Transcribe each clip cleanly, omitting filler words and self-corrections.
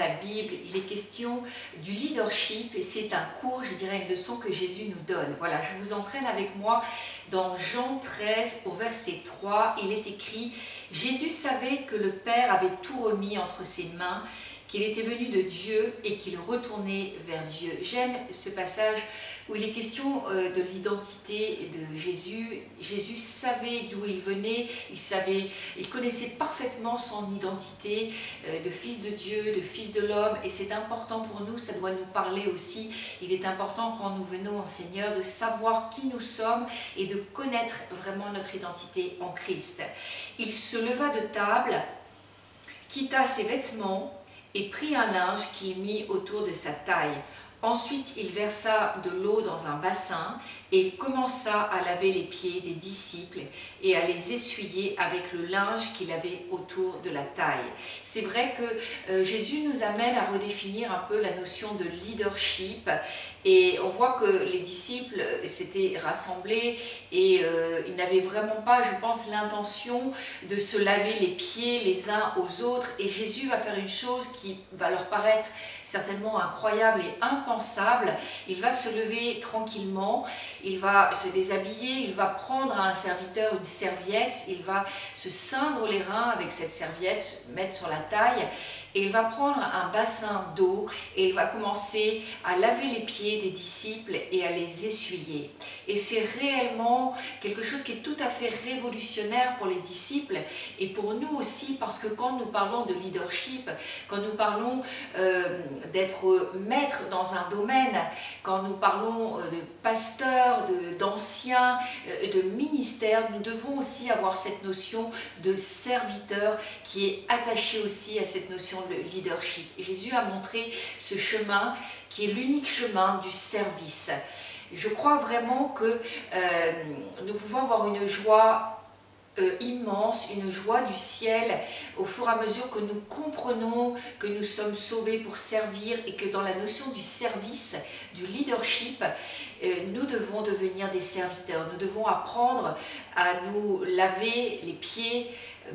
la Bible, il est question du leadership et c'est un cours, je dirais une leçon que Jésus nous donne. Voilà, je vous entraîne avec moi dans Jean 13 au verset 3. Il est écrit « Jésus savait que le Père avait tout remis entre ses mains, qu'il était venu de Dieu et qu'il retournait vers Dieu. » J'aime ce passage où il est question de l'identité de Jésus. Jésus savait d'où il venait, il connaissait parfaitement son identité de fils de Dieu, de fils de l'homme, et c'est important pour nous, ça doit nous parler aussi. Il est important quand nous venons au Seigneur de savoir qui nous sommes et de connaître vraiment notre identité en Christ. Il se leva de table, quitta ses vêtements et prit un linge qu'il mit autour de sa taille. Ensuite, il versa de l'eau dans un bassin et il commença à laver les pieds des disciples et à les essuyer avec le linge qu'il avait autour de la taille. C'est vrai que Jésus nous amène à redéfinir un peu la notion de leadership et on voit que les disciples s'étaient rassemblés et ils n'avaient vraiment pas, je pense, l'intention de se laver les pieds les uns aux autres, et Jésus va faire une chose qui va leur paraître certainement incroyable et impensable. Il va se lever tranquillement, il va se déshabiller, il va prendre à un serviteur une serviette, il va se ceindre les reins avec cette serviette, se mettre sur la taille, et il va prendre un bassin d'eau et il va commencer à laver les pieds des disciples et à les essuyer. Et c'est réellement quelque chose qui est tout à fait révolutionnaire pour les disciples et pour nous aussi, parce que quand nous parlons de leadership, quand nous parlons d'être maître dans un domaine, quand nous parlons de pasteurs, d'anciens, de ministères, nous devons aussi avoir cette notion de serviteur qui est attachée aussi à cette notion de leadership. Et Jésus a montré ce chemin qui est l'unique chemin du service. Je crois vraiment que nous pouvons avoir une joie immense, une joie du ciel au fur et à mesure que nous comprenons que nous sommes sauvés pour servir et que dans la notion du service, du leadership, nous devons devenir des serviteurs. Nous devons apprendre à nous laver les pieds,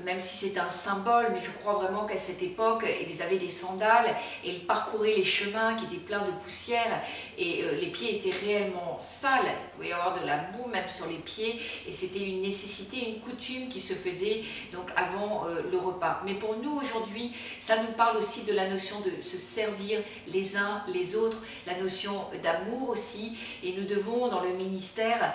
même si c'est un symbole, mais je crois vraiment qu'à cette époque, ils avaient des sandales et ils parcouraient les chemins qui étaient pleins de poussière et les pieds étaient réellement sales. Il pouvait y avoir de la boue même sur les pieds et c'était une nécessité, une coutume qui se faisait donc avant le repas. Mais pour nous aujourd'hui, ça nous parle aussi de la notion de se servir les uns les autres, la notion d'amour aussi, et nous devons dans le ministère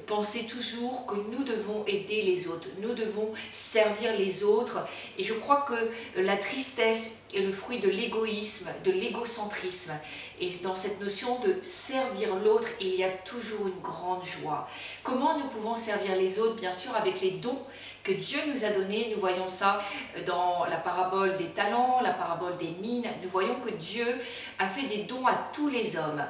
penser toujours que nous devons aider les autres, nous devons servir les autres, et je crois que la tristesse est le fruit de l'égoïsme, de l'égocentrisme, et dans cette notion de servir l'autre, il y a toujours une grande joie. Comment nous pouvons servir les autres? Bien sûr avec les dons que Dieu nous a donnés. Nous voyons ça dans la parabole des talents, la parabole des mines. Nous voyons que Dieu a fait des dons à tous les hommes.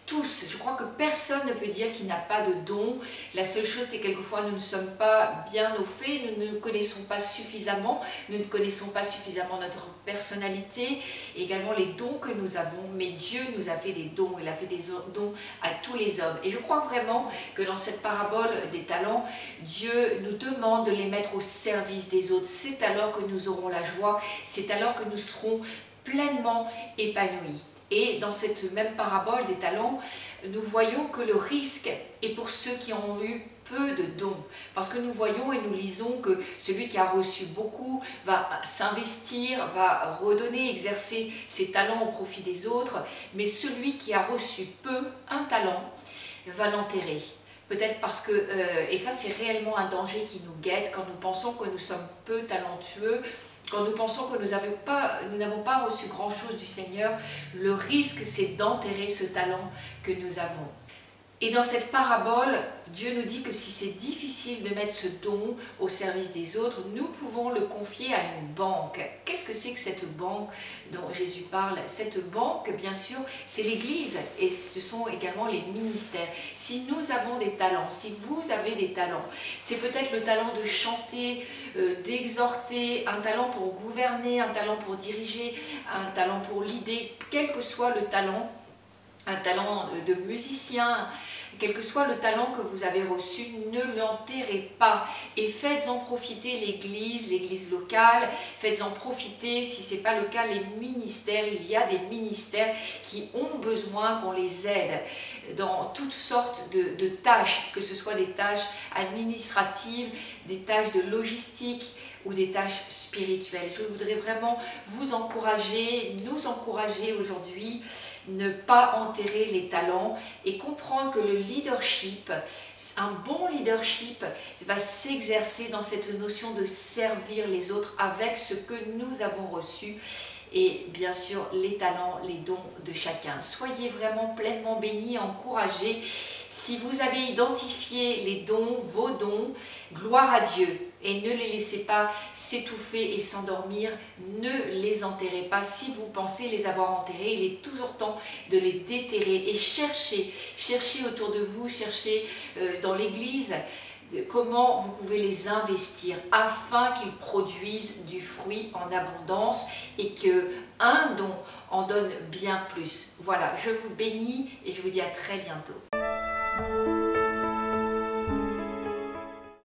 Tous, je crois que personne ne peut dire qu'il n'a pas de don. La seule chose, c'est que quelquefois nous ne sommes pas bien au fait, nous ne nous connaissons pas suffisamment, nous ne connaissons pas suffisamment notre personnalité, et également les dons que nous avons, mais Dieu nous a fait des dons, il a fait des dons à tous les hommes. Et je crois vraiment que dans cette parabole des talents, Dieu nous demande de les mettre au service des autres. C'est alors que nous aurons la joie, c'est alors que nous serons pleinement épanouis. Et dans cette même parabole des talents, nous voyons que le risque est pour ceux qui ont eu peu de dons. Parce que nous voyons et nous lisons que celui qui a reçu beaucoup va s'investir, va redonner, exercer ses talents au profit des autres. Mais celui qui a reçu peu, un talent, va l'enterrer. Peut-être parce que, et ça c'est réellement un danger qui nous guette quand nous pensons que nous sommes peu talentueux, quand nous pensons que nous n'avons pas reçu grand-chose du Seigneur, le risque c'est d'enterrer ce talent que nous avons. Et dans cette parabole, Dieu nous dit que si c'est difficile de mettre ce don au service des autres, nous pouvons le confier à une banque. Qu'est-ce que c'est que cette banque dont Jésus parle? Cette banque, bien sûr, c'est l'Église et ce sont également les ministères. Si nous avons des talents, si vous avez des talents, c'est peut-être le talent de chanter, d'exhorter, un talent pour gouverner, un talent pour diriger, un talent pour l'idée, quel que soit le talent, un talent de musicien, quel que soit le talent que vous avez reçu, ne l'enterrez pas et faites-en profiter l'église locale, faites-en profiter, si ce n'est pas le cas, les ministères. Il y a des ministères qui ont besoin qu'on les aide dans toutes sortes de tâches, que ce soit des tâches administratives, des tâches de logistique ou des tâches spirituelles. Je voudrais vraiment vous encourager, nous encourager aujourd'hui, ne pas enterrer les talents et comprendre que le leadership, un bon leadership va s'exercer dans cette notion de servir les autres avec ce que nous avons reçu et bien sûr les talents, les dons de chacun. Soyez vraiment pleinement bénis, encouragés. Si vous avez identifié les dons, vos dons, gloire à Dieu et ne les laissez pas s'étouffer et s'endormir, ne les enterrez pas. Si vous pensez les avoir enterrés, il est toujours temps de les déterrer et cherchez autour de vous, cherchez dans l'église comment vous pouvez les investir afin qu'ils produisent du fruit en abondance et qu'un don en donne bien plus. Voilà, je vous bénis et je vous dis à très bientôt.